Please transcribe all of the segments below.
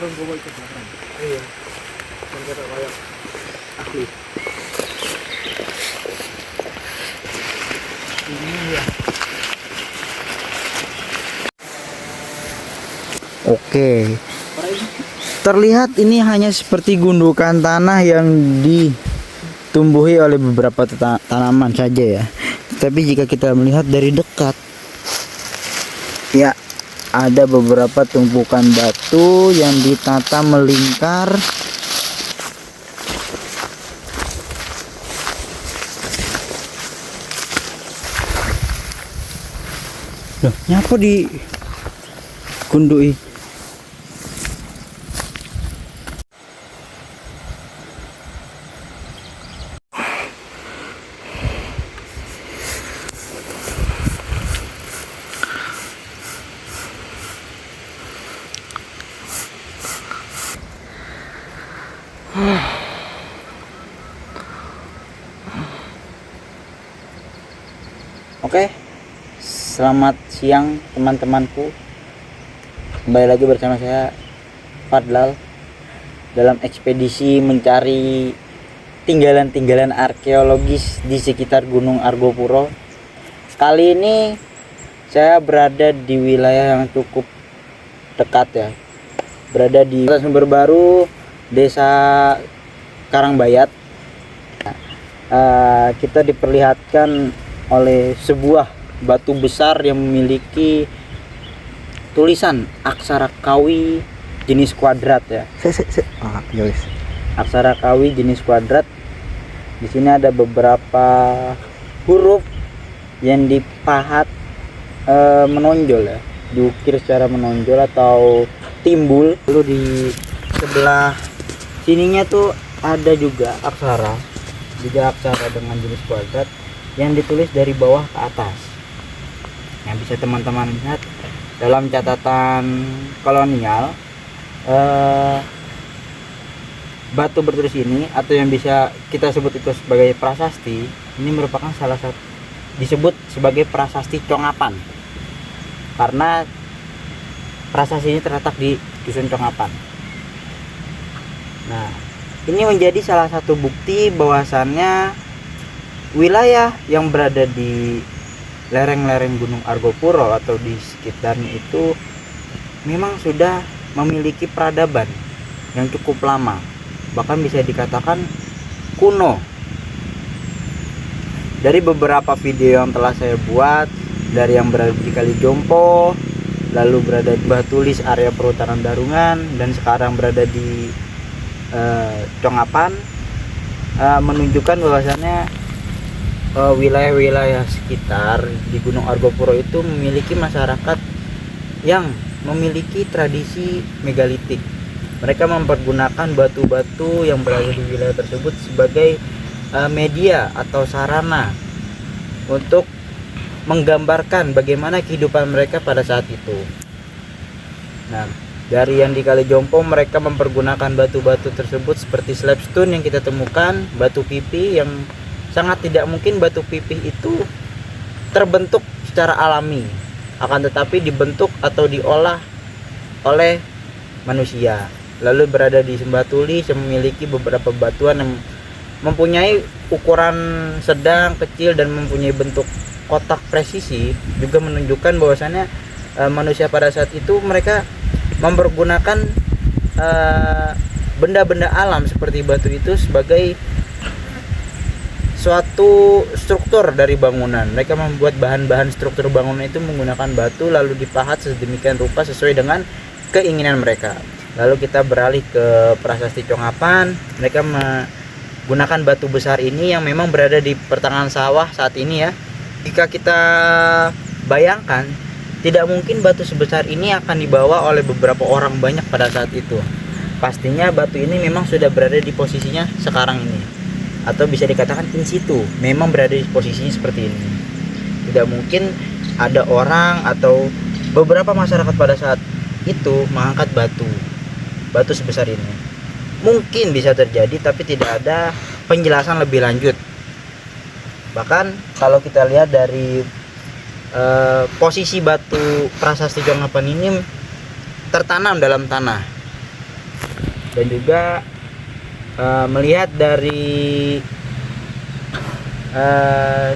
sarung gue ikut belakang. Iya. Kan kata kayak ahli. Ini ya. Oke. Terlihat ini hanya seperti gundukan tanah yang ditumbuhi oleh beberapa tanaman saja ya. Tapi jika kita melihat dari dekat, ya ada beberapa tumpukan batu yang ditata melingkar. Loh, nyapa di gundui? Oke, selamat siang teman-temanku. Kembali lagi bersama saya Fadlal dalam ekspedisi mencari tinggalan-tinggalan arkeologis di sekitar Gunung Argopuro. Kali ini saya berada di wilayah yang cukup dekat ya, berada di Sumber Baru, Desa Karangbayat. Kita diperlihatkan oleh sebuah batu besar yang memiliki tulisan aksara Kawi jenis kuadrat ya. Aksara Kawi jenis kuadrat. Di sini ada beberapa huruf yang dipahat menonjol ya, diukir secara menonjol atau timbul. Lalu di sebelah sininya tuh ada juga aksara dengan jenis kuadrat yang ditulis dari bawah ke atas. Yang bisa teman-teman lihat dalam catatan kolonial, batu bertulis ini atau yang bisa kita sebut itu sebagai prasasti, ini merupakan salah satu disebut sebagai prasasti Congapan karena prasasti ini terletak di dusun Congapan. Nah, ini menjadi salah satu bukti bahwasannya wilayah yang berada di lereng-lereng Gunung Argopuro atau di sekitarnya itu memang sudah memiliki peradaban yang cukup lama, bahkan bisa dikatakan kuno. Dari beberapa video yang telah saya buat, dari yang berada di Kalijompo, lalu berada di Batulis area perhutanan Darungan, dan sekarang berada di Congapan, menunjukkan bahwasannya wilayah-wilayah sekitar di Gunung Argopuro itu memiliki masyarakat yang memiliki tradisi megalitik. Mereka mempergunakan batu-batu yang berada di wilayah tersebut sebagai media atau sarana untuk menggambarkan bagaimana kehidupan mereka pada saat itu. Nah, dari yang di Kalijompo mereka mempergunakan batu-batu tersebut seperti slabstone yang kita temukan, batu pipi yang sangat tidak mungkin batu pipih itu terbentuk secara alami, akan tetapi dibentuk atau diolah oleh manusia. Lalu berada di Sembatulis yang memiliki beberapa batuan yang mempunyai ukuran sedang, kecil, dan mempunyai bentuk kotak presisi, juga menunjukkan bahwasannya manusia pada saat itu mereka mempergunakan benda-benda alam seperti batu itu sebagai suatu struktur dari bangunan. Mereka membuat bahan-bahan struktur bangunan itu menggunakan batu lalu dipahat sedemikian rupa sesuai dengan keinginan mereka. Lalu kita beralih ke prasasti Congapan. Mereka menggunakan batu besar ini yang memang berada di pertengahan sawah saat ini ya. Jika kita bayangkan, tidak mungkin batu sebesar ini akan dibawa oleh beberapa orang banyak pada saat itu. Pastinya batu ini memang sudah berada di posisinya sekarang ini, atau bisa dikatakan in situ, memang berada di posisinya seperti ini. Tidak mungkin ada orang atau beberapa masyarakat pada saat itu mengangkat batu sebesar ini. Mungkin bisa terjadi, tapi tidak ada penjelasan lebih lanjut. Bahkan kalau kita lihat dari posisi batu prasasti Congapan ini tertanam dalam tanah. dan juga melihat dari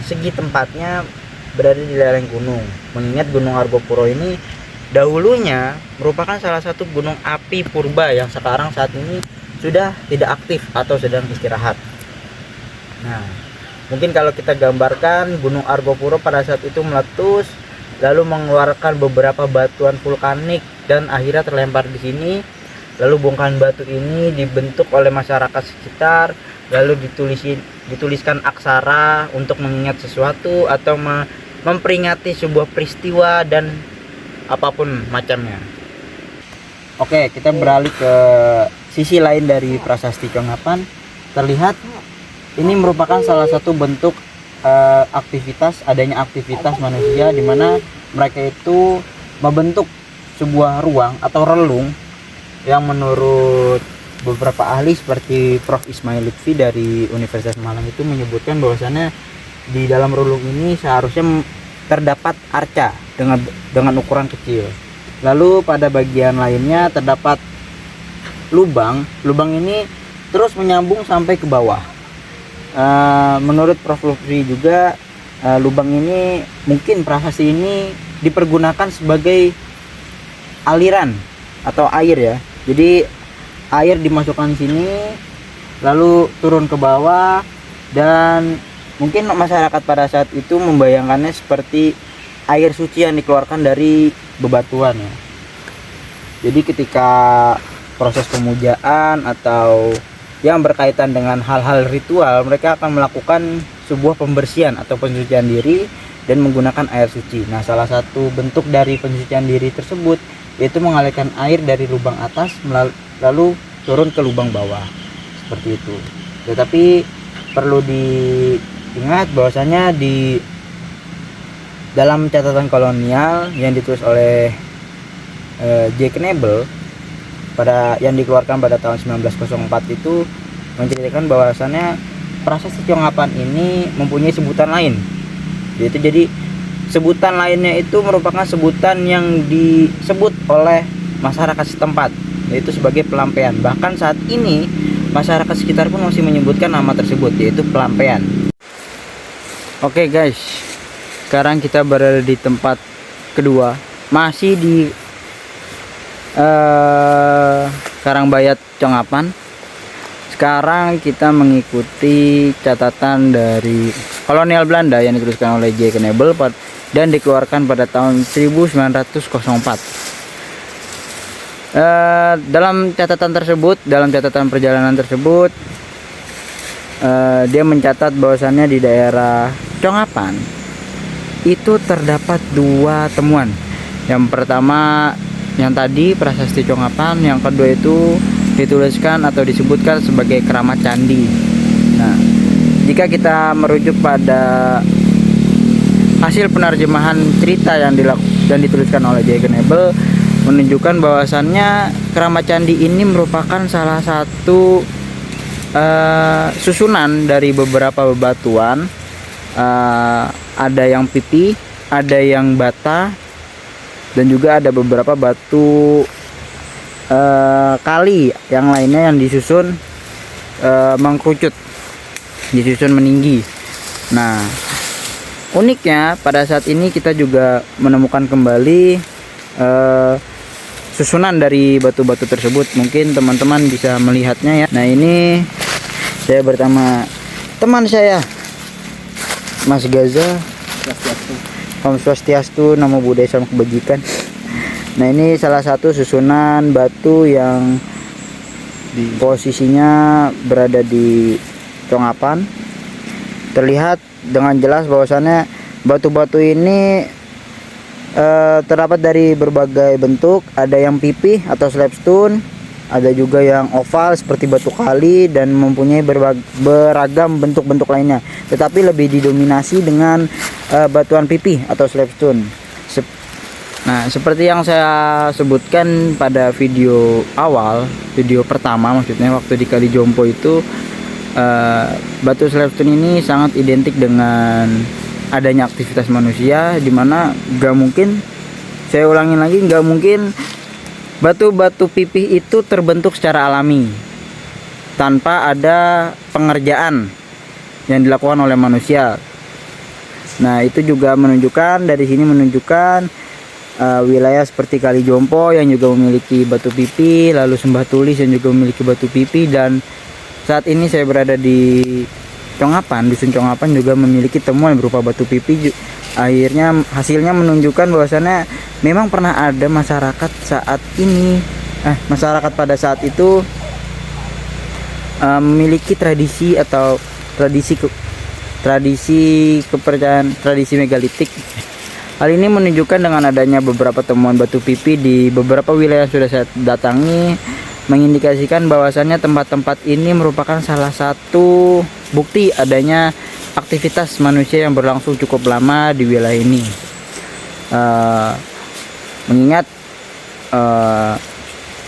segi tempatnya berada di lereng gunung. Mengingat Gunung Argopuro ini dahulunya merupakan salah satu gunung api purba yang sekarang saat ini sudah tidak aktif atau sedang istirahat. Nah, mungkin kalau kita gambarkan, Gunung Argopuro pada saat itu meletus lalu mengeluarkan beberapa batuan vulkanik dan akhirnya terlempar di sini. Lalu bongkahan batu ini dibentuk oleh masyarakat sekitar, lalu dituliskan aksara untuk mengingat sesuatu atau memperingati sebuah peristiwa dan apapun macamnya. Oke, kita beralih ke sisi lain dari Prasasti Congapan. Terlihat ini merupakan salah satu bentuk adanya aktivitas manusia di mana mereka itu membentuk sebuah ruang atau relung yang menurut beberapa ahli seperti Prof. Ismail Lutfi dari Universitas Malang itu menyebutkan bahwasannya di dalam relung ini seharusnya terdapat arca dengan ukuran kecil. Lalu pada bagian lainnya terdapat lubang. Lubang ini terus menyambung sampai ke bawah. Menurut Prof. Lutfi juga lubang ini mungkin prasasti ini dipergunakan sebagai aliran atau air ya. Jadi air dimasukkan sini lalu turun ke bawah, dan mungkin masyarakat pada saat itu membayangkannya seperti air suci yang dikeluarkan dari bebatuan ya. Jadi ketika proses pemujaan atau yang berkaitan dengan hal-hal ritual, mereka akan melakukan sebuah pembersihan atau pensucian diri dan menggunakan air suci. Nah, salah satu bentuk dari pensucian diri tersebut yaitu mengalirkan air dari lubang atas lalu turun ke lubang bawah, seperti itu. Tetapi perlu diingat bahwasanya di dalam catatan kolonial yang ditulis oleh J. Knebel yang dikeluarkan pada tahun 1904 itu menceritakan bahwasannya prasasti Congapan ini mempunyai sebutan lain, yaitu jadi sebutan lainnya itu merupakan sebutan yang disebut oleh masyarakat setempat, yaitu sebagai pelampian. Bahkan saat ini masyarakat sekitar pun masih menyebutkan nama tersebut, yaitu pelampian. Oke guys, sekarang kita berada di tempat kedua, masih di Karangbayat Congapan. Sekarang kita mengikuti catatan dari kolonial Belanda yang dituliskan oleh J. Knebel dan dikeluarkan pada tahun 1904. Dalam catatan perjalanan tersebut, dia mencatat bahwasannya di daerah Congapan itu terdapat 2 temuan. Yang pertama yang tadi prasasti Congapan, yang kedua itu dituliskan atau disebutkan sebagai keramat candi. Nah, jika kita merujuk pada hasil penerjemahan cerita yang dituliskan oleh J. Knebel, menunjukkan bahwasannya keramat candi ini merupakan salah satu susunan dari beberapa bebatuan. Ada yang pipi, ada yang bata, dan juga ada beberapa batu kali yang lainnya yang disusun mengkerucut, disusun meninggi. Nah, uniknya pada saat ini kita juga menemukan kembali susunan dari batu-batu tersebut. Mungkin teman-teman bisa melihatnya ya. Nah, ini saya bersama teman saya, Mas Gaza. Om Swastiastu, Namo Buddhaya, Salam Kebajikan. Nah, ini salah satu susunan batu yang posisinya berada di Congapan. Terlihat dengan jelas bahwasannya batu-batu ini terdapat dari berbagai bentuk. Ada yang pipih atau slabstone, ada juga yang oval seperti batu kali, dan mempunyai beragam bentuk-bentuk lainnya, tetapi lebih didominasi dengan batuan pipih atau slabstone. Nah, seperti yang saya sebutkan pada video awal, video pertama maksudnya, waktu di Kali Jompo itu, batu slabstone ini sangat identik dengan adanya aktivitas manusia, dimana gak mungkin, saya ulangin lagi, gak mungkin Batu-batu pipih itu terbentuk secara alami tanpa ada pengerjaan yang dilakukan oleh manusia. Nah, itu juga menunjukkan, dari sini menunjukkan wilayah seperti Kali Jompo yang juga memiliki batu pipih, lalu Sembah Tulis yang juga memiliki batu pipih, dan saat ini saya berada di Congapan, dusun Congapan juga memiliki temuan berupa batu pipih. Akhirnya hasilnya menunjukkan bahwasannya memang pernah ada masyarakat saat ini, masyarakat pada saat itu memiliki tradisi atau tradisi kepercayaan, tradisi megalitik. Hal ini menunjukkan dengan adanya beberapa temuan batu pipih di beberapa wilayah yang sudah saya datangi, mengindikasikan bahwasannya tempat-tempat ini merupakan salah satu bukti adanya aktivitas manusia yang berlangsung cukup lama di wilayah ini. Mengingat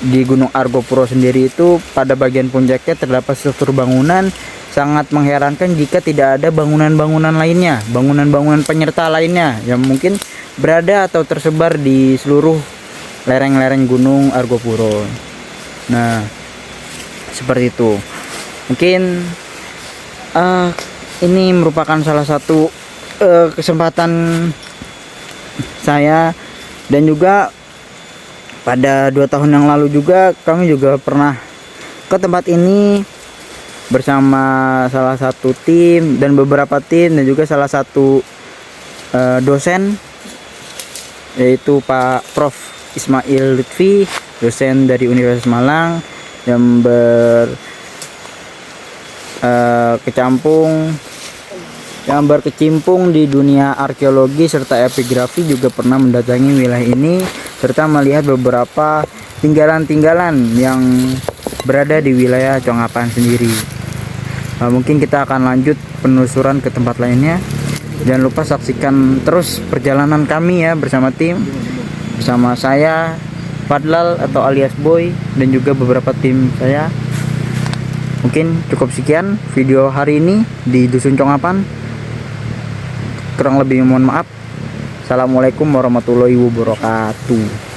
di Gunung Argopuro sendiri itu pada bagian puncaknya terdapat struktur bangunan sangat mengherankan jika tidak ada bangunan-bangunan lainnya, bangunan-bangunan penyerta lainnya yang mungkin berada atau tersebar di seluruh lereng-lereng Gunung Argopuro. Nah, seperti itu. Mungkin ini merupakan salah satu kesempatan saya, dan juga pada 2 tahun yang lalu juga kami juga pernah ke tempat ini bersama salah satu tim dan beberapa tim, dan juga salah satu dosen, yaitu Pak Prof. Ismail Lutfi, dosen dari Universitas Malang yang berkecimpung di dunia arkeologi serta epigrafi, juga pernah mendatangi wilayah ini serta melihat beberapa tinggalan-tinggalan yang berada di wilayah Congapan sendiri. Mungkin kita akan lanjut penelusuran ke tempat lainnya. Jangan lupa saksikan terus perjalanan kami ya bersama tim, bersama saya Fadlal atau alias Boy, dan juga beberapa tim saya. Mungkin cukup sekian video hari ini di Dusun Congapan. Kurang lebih mohon maaf. Assalamualaikum warahmatullahi wabarakatuh.